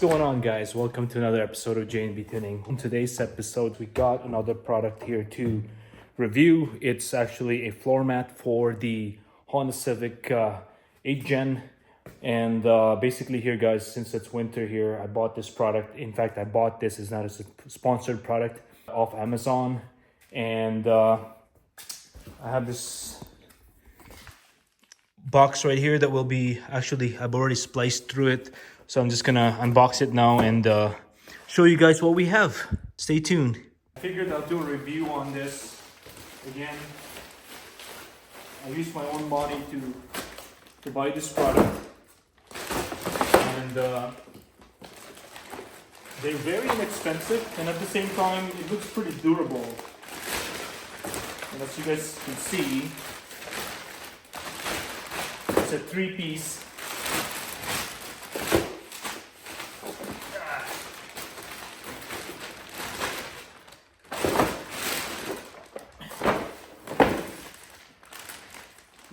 going on, guys? Welcome to another episode of J&B Tuning. In today's episode, we got another product here to review. It's actually a floor mat for the Honda Civic 8th Gen. And basically here, guys, since it's winter here, I bought this product. In fact, I bought this. It's not a sponsored product off Amazon. And I have this box right here that will be, actually, I've already spliced through it. So I'm just gonna unbox it now and show you guys what we have. Stay tuned. I figured I'll do a review on this. Again, I used my own money to buy this product. And they're very inexpensive, and at the same time, it looks pretty durable. And as you guys can see, it's a 3-piece.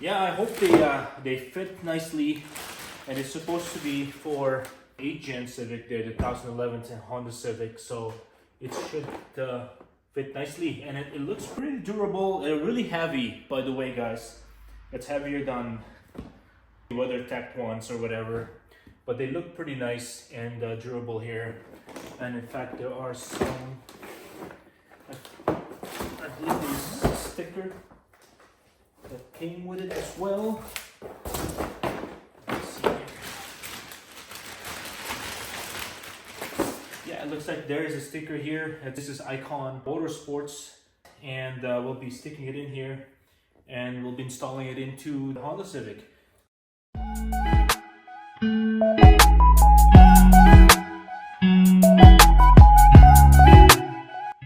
Yeah, I hope they fit nicely, and it's supposed to be for 8th Gen Civic, the 2011 Honda Civic, so it should fit nicely, and it looks pretty durable. They're really heavy, by the way, guys. It's heavier than WeatherTech ones or whatever, but they look pretty nice and durable here. And in fact, there are some, I believe there's a sticker that came with it as well. Let's see here. Yeah, it looks like there is a sticker here. This is Ikon Motorsports, and we'll be sticking it in here, and we'll be installing it into the Honda Civic.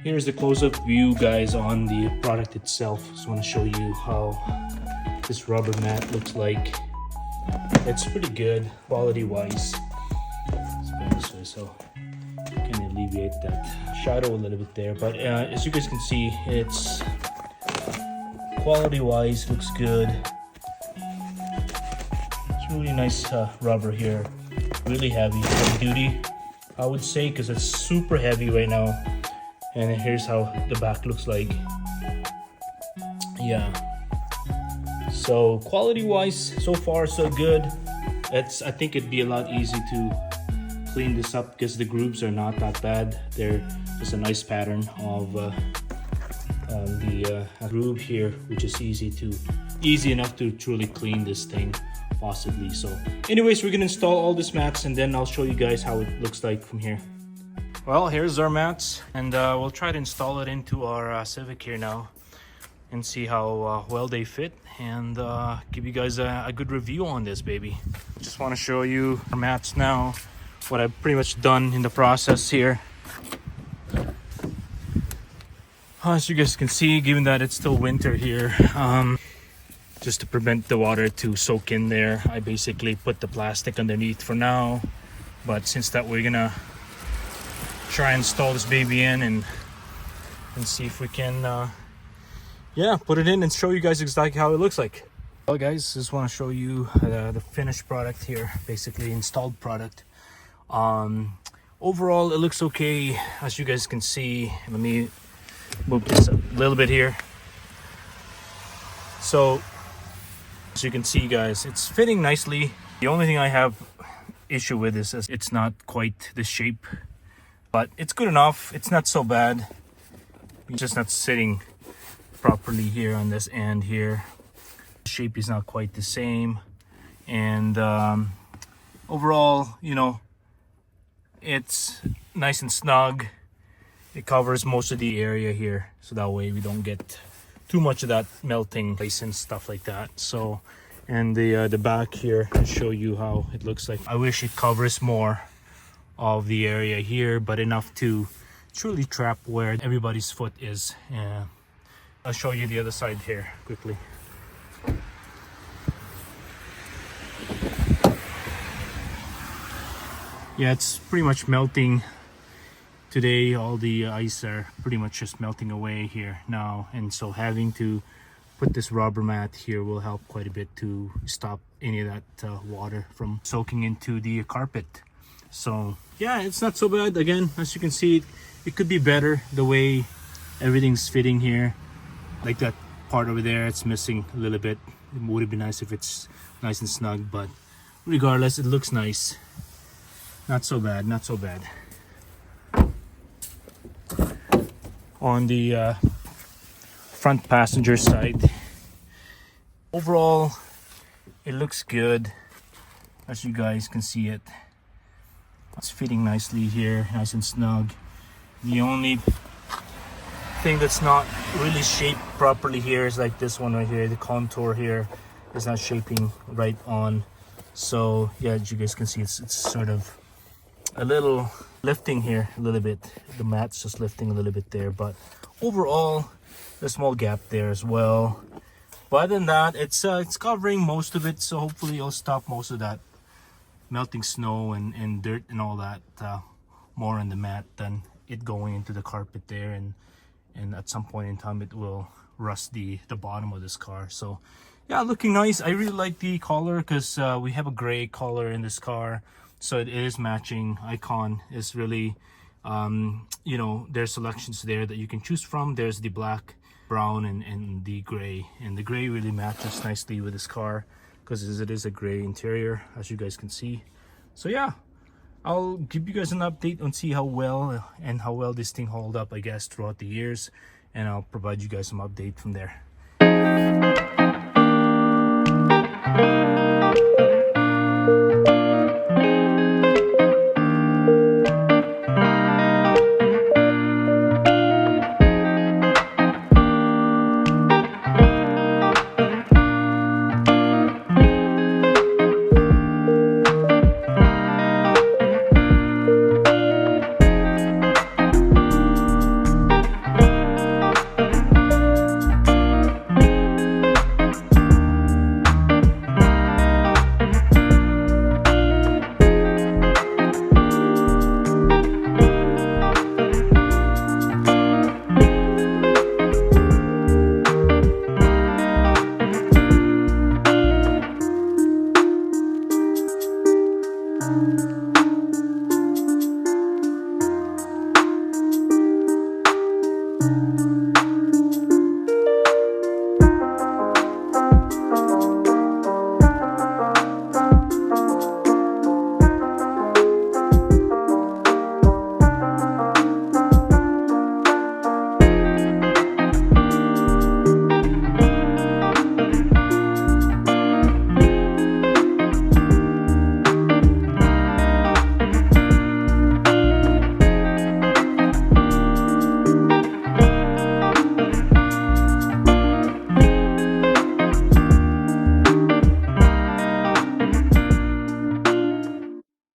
Here's the close-up view, guys, on the product itself. Just want to show you how this rubber mat looks like. It's pretty good quality-wise. Let's go this way so I can alleviate that shadow a little bit there. But as you guys can see, it's quality-wise looks good. It's really nice rubber here. Really heavy duty, I would say, because it's super heavy right now. And here's how the back looks like. Yeah. So quality wise, so far so good. I think it'd be a lot easy to clean this up because the grooves are not that bad. They're just a nice pattern of the groove here, which is easy enough to truly clean this thing, possibly. So anyways, we're gonna install all these mats and then I'll show you guys how it looks like from here. Well, here's our mats, and we'll try to install it into our Civic here now and see how well they fit, and give you guys a good review on this baby. Just want to show you our mats now, what I've pretty much done in the process here. As you guys can see, given that it's still winter here, just to prevent the water to soak in there, I basically put the plastic underneath for now. But since that we're gonna try and install this baby in and see if we can put it in and show you guys exactly how it looks like. Well, guys, just want to show you the finished product here, basically installed product. Overall, it looks okay. As you guys can see, let me move this a little bit here. So as you can see, guys, it's fitting nicely. The only thing I have issue with is it's not quite the shape, but it's good enough. It's not so bad. It's just not sitting properly here on this end here. The shape is not quite the same. And overall, you know, it's nice and snug. It covers most of the area here, so that way we don't get too much of that melting place and stuff like that. So, and the back here, to show you how it looks like. I wish it covers more of the area here, but enough to truly trap where everybody's foot is. I'll show you the other side here quickly. Yeah, it's pretty much melting today. All the ice are pretty much just melting away here now, and so having to put this rubber mat here will help quite a bit to stop any of that water from soaking into the carpet. So yeah, it's not so bad. Again, as you can see, it could be better the way everything's fitting here. Like that part over there, it's missing a little bit. It would be nice if it's nice and snug, but regardless, it looks nice. Not so bad, not so bad. On the front passenger side, overall it looks good. As you guys can see, it's fitting nicely here, nice and snug. The only thing that's not really shaped properly here is like this one right here. The contour here is not shaping right on. So yeah, as you guys can see, it's sort of a little lifting here a little bit. The mat's just lifting a little bit there, but overall a small gap there as well. But other than that, it's covering most of it, so hopefully it'll stop most of that melting snow and dirt and all that more on the mat than it going into the carpet there, and at some point in time it will rust the bottom of this car. So yeah, looking nice. I really like the color because we have a gray color in this car, so it is matching. Ikon is really you know, there's selections there that you can choose from. There's the black, brown, and the gray, and the gray really matches nicely with this car because it is a gray interior, as you guys can see. So yeah, I'll give you guys an update and see how well this thing hold up, I guess, throughout the years, and I'll provide you guys some update from there.